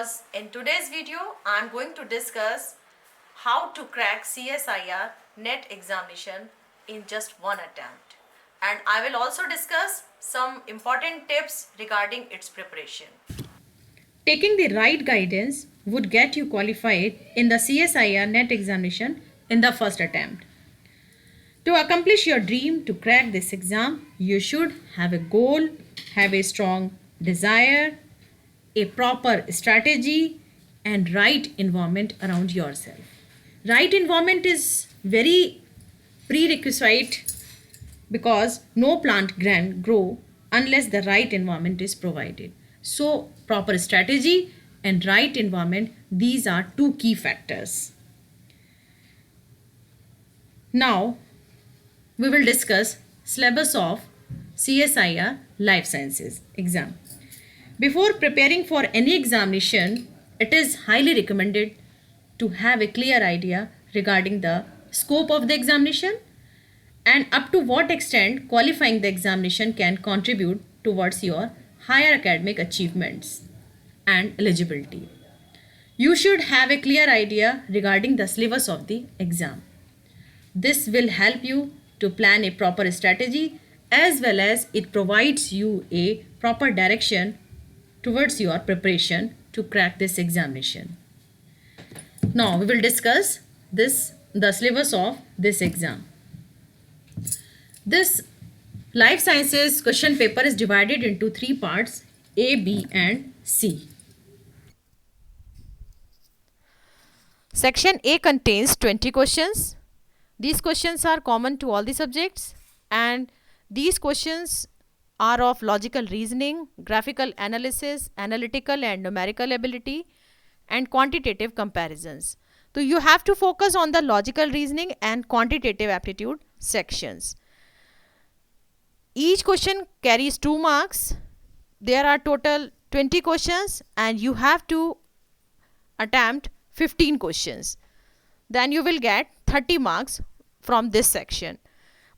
because in today's video I'm going to discuss how to crack CSIR NET examination in just one attempt. And I will also discuss some important tips regarding its preparation. Taking the right guidance would get you qualified in the CSIR NET examination in the first attempt. To accomplish your dream to crack this exam, you should have a goal, have a strong desire, a proper strategy, and right environment around yourself. Right environment is very prerequisite because no plant can grow unless the right environment is provided. So, proper strategy and right environment, these are two key factors. Now, we will discuss syllabus of CSIR Life Sciences exam. Before preparing for any examination, it is highly recommended to have a clear idea regarding the scope of the examination and up to what extent qualifying the examination can contribute towards your higher academic achievements and eligibility. You should have a clear idea regarding the syllabus of the exam. This will help you to plan a proper strategy as well as it provides you a proper direction towards your preparation to crack this examination. Now we will discuss the syllabus of this exam. This life sciences question paper is divided into three parts A, B and C. Section A contains 20 questions. These questions are common to all the subjects, and these questions are of logical reasoning, graphical analysis, analytical and numerical ability, and quantitative comparisons. So you have to focus on the logical reasoning and quantitative aptitude sections. Each question carries 2 marks. There are total 20 questions and you have to attempt 15 questions. Then you will get 30 marks from this section.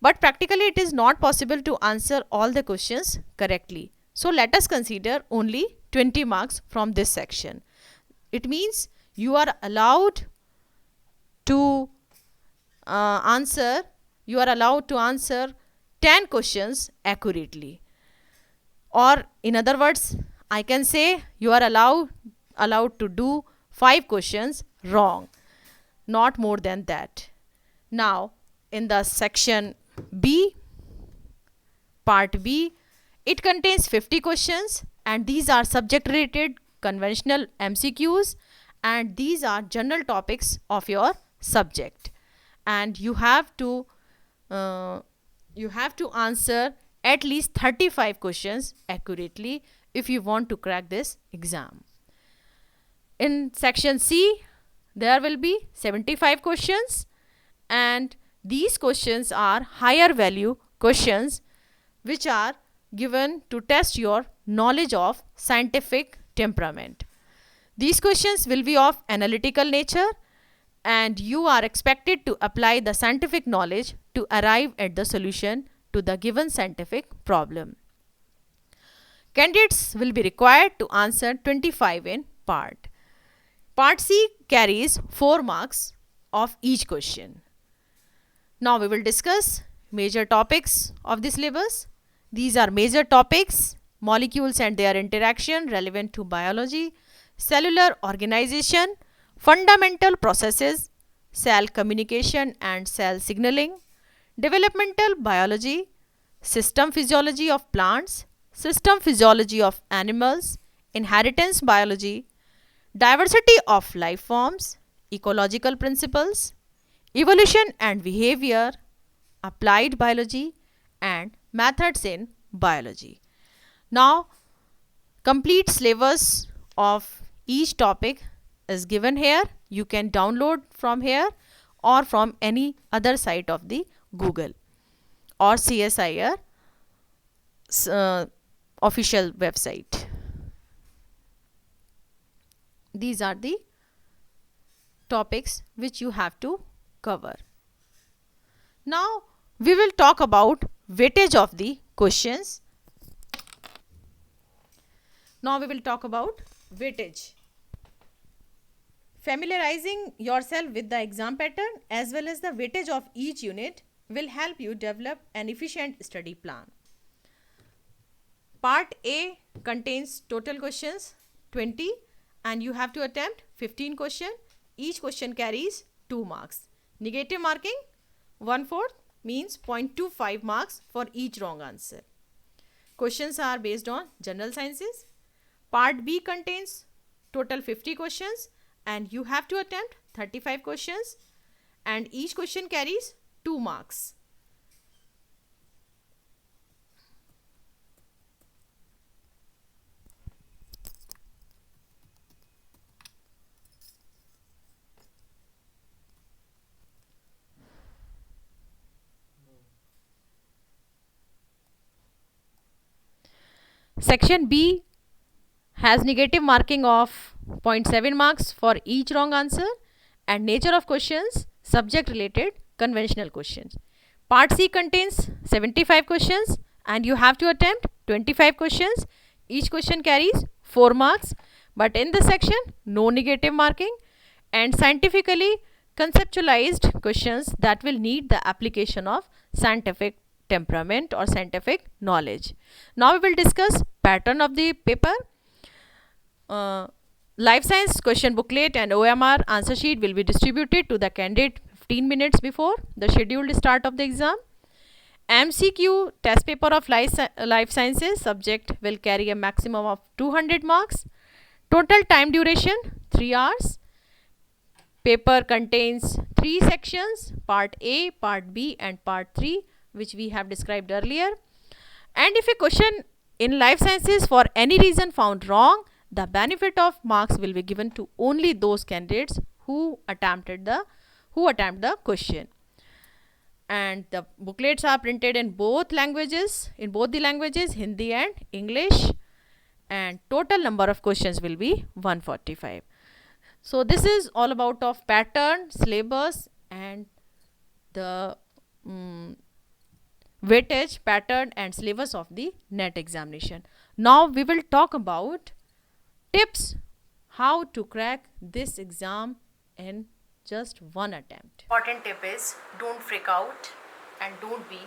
But practically it is not possible to answer all the questions correctly. So let us consider only 20 marks from this section. It means you are allowed to answer 10 questions accurately. Or in other words, I can say you are allowed to do 5 questions wrong, not more than that. Now, in the section B, part B, it contains 50 questions and these are subject related conventional MCQs and these are general topics of your subject, and you have to answer at least 35 questions accurately if you want to crack this exam. In section C, there will be 75 questions and these questions are higher value questions which are given to test your knowledge of scientific temperament. These questions will be of analytical nature and you are expected to apply the scientific knowledge to arrive at the solution to the given scientific problem. Candidates will be required to answer 25 in part. Part C carries 4 marks of each question. Now we will discuss major topics of the syllabus. These are major topics: molecules and their interaction relevant to biology, cellular organization, fundamental processes, cell communication and cell signaling, developmental biology, system physiology of plants, system physiology of animals, inheritance biology, diversity of life forms, ecological principles, evolution and behavior, applied biology, and methods in biology. Now, complete syllabus of each topic is given here. You can download from here or from any other site of the Google or CSIR official website. These are the topics which you have to cover. Now we will talk about weightage of the questions. Now we will talk about weightage. Familiarizing yourself with the exam pattern as well as the weightage of each unit will help you develop an efficient study plan. Part A contains total questions 20 and you have to attempt 15 questions. Each question carries 2 marks. Negative marking 1/4 means 0.25 marks for each wrong answer. Questions are based on general sciences. Part B contains total 50 questions and you have to attempt 35 questions and each question carries 2 marks. Section B has negative marking of 0.7 marks for each wrong answer and nature of questions subject related conventional questions. Part C contains 75 questions and you have to attempt 25 questions. Each question carries 4 marks, but in this section no negative marking and scientifically conceptualized questions that will need the application of scientific temperament or scientific knowledge. Now we will discuss pattern of the paper. Life science question booklet and OMR answer sheet will be distributed to the candidate 15 minutes before the scheduled start of the exam. MCQ test paper of life sciences subject will carry a maximum of 200 marks. Total time duration 3 hours. Paper contains 3 sections, part A, part B and part 3, which we have described earlier. And if a question in life sciences for any reason found wrong, the benefit of marks will be given to only those candidates who attempt the question. And the booklets are printed in both the languages, Hindi and English, and total number of questions will be 145. So this is all about of pattern, syllabus and the weightage, pattern and syllabus of the NET examination. Now we will talk about tips how to crack this exam in just one attempt. Important tip is don't freak out and don't be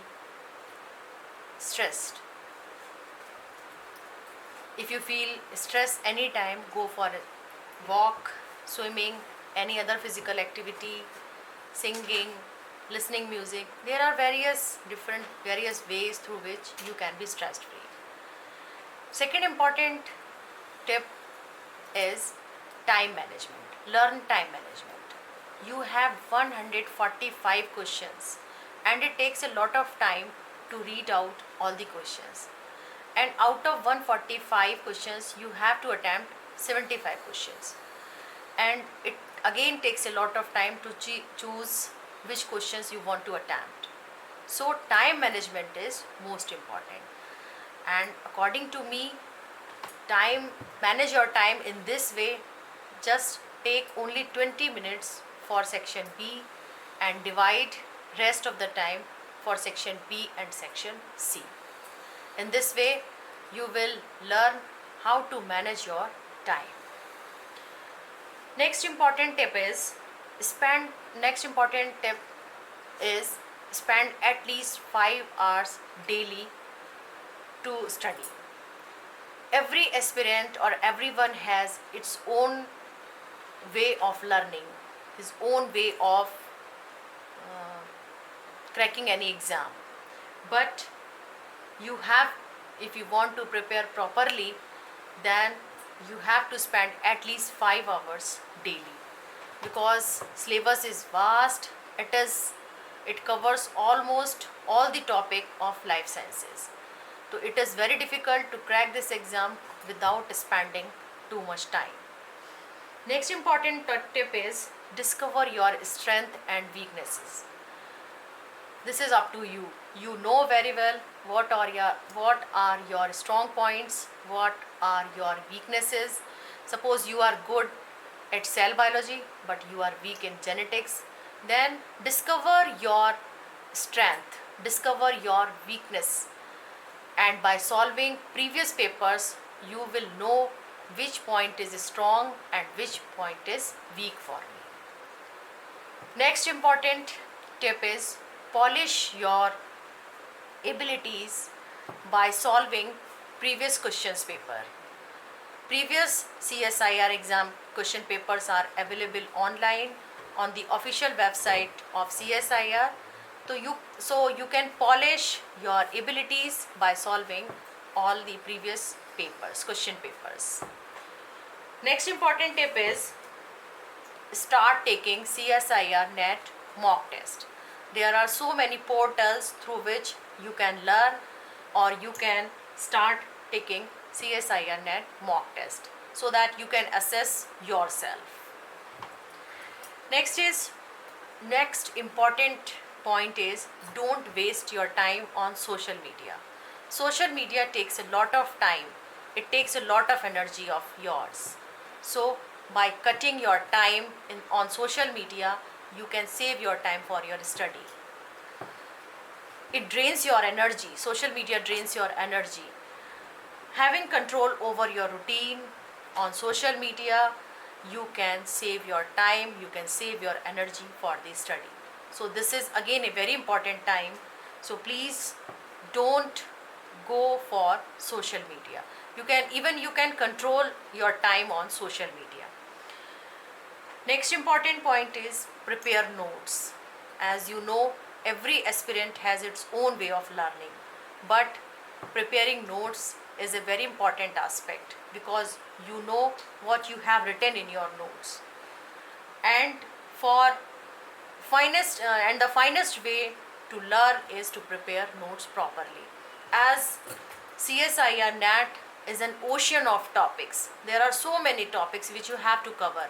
stressed. If you feel stress anytime, go for a walk, swimming, any other physical activity, singing, listening music. There are various ways through which you can be stress free. Second important tip is time management. Learn time management. You have 145 questions and it takes a lot of time to read out all the questions. And out of 145 questions, you have to attempt 75 questions. And it again takes a lot of time to choose which questions you want to attempt. So time management is most important. And according to me, manage your time in this way. Just take only 20 minutes for section B and divide rest of the time for section B and section C. In this way, you will learn how to manage your time. Next important tip is spend at least 5 hours daily to study. Every aspirant or everyone has its own way of learning, his own way of cracking any exam. But if you want to prepare properly, then you have to spend at least 5 hours daily, because syllabus is vast. It covers almost all the topic of life sciences. So it is very difficult to crack this exam without spending too much time. Next important tip is discover your strength and weaknesses. This is up to you. You know very well what are your strong points, what are your weaknesses. Suppose you are good at cell biology but you are weak in genetics, then discover your strength, discover your weakness, and by solving previous papers you will know which point is strong and which point is weak for me. Next important tip is polish your abilities by solving previous questions paper. Previous CSIR exam question papers are available online on the official website of CSIR. So you can polish your abilities by solving all the previous papers, question papers. Next important tip is start taking CSIR net mock test. There are so many portals through which you can learn or you can start taking CSIR net mock test so that you can assess yourself. Next important point is don't waste your time on social media. Social media takes a lot of time. It takes a lot of energy of yours. So by cutting your time on social media, you can save your time for your study. It drains your energy. Social media drains your energy. Having control over your routine on social media, you can save your time, you can save your energy for the study. So this is again a very important time. So please don't go for social media. You can control your time on social media. Next important point is prepare notes. As you know, every aspirant has its own way of learning, but preparing notes is a very important aspect because you know what you have written in your notes. And for the finest way to learn is to prepare notes properly. As CSIR NAT is an ocean of topics. There are so many topics which you have to cover,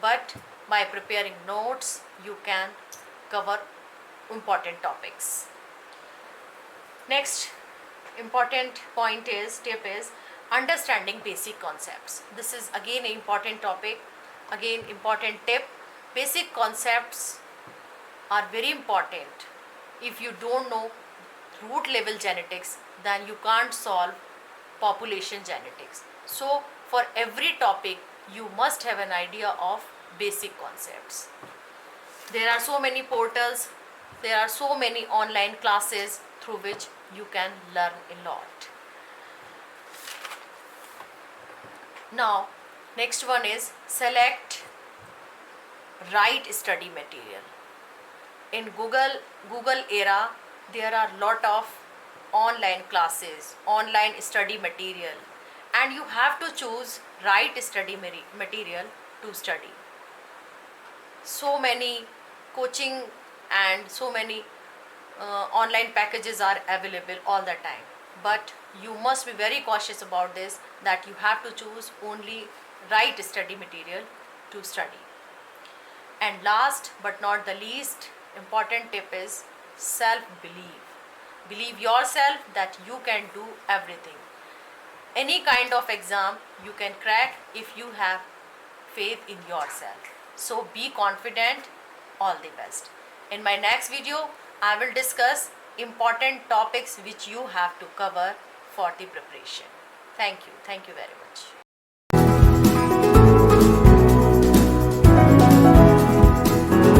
but by preparing notes, you can cover important topics. Next important tip is understanding basic concepts. This is again an important topic, again important tip. Basic concepts are very important. If you don't know root level genetics, then you can't solve population genetics. So for every topic, you must have an idea of basic concepts. There are so many portals, there are so many online classes through which you can learn a lot. Now, next one is select right study material. In Google era, there are lot of online classes, online study material, and you have to choose right study material to study. So many coaching and so many online packages are available all the time, but you must be very cautious about this, that you have to choose only right study material to study. And last but not the least important tip is self believe yourself that you can do everything. Any kind of exam you can crack if you have faith in yourself. So be confident. All the best. In my next video, I will discuss important topics which you have to cover for the preparation. Thank you. Thank you very much.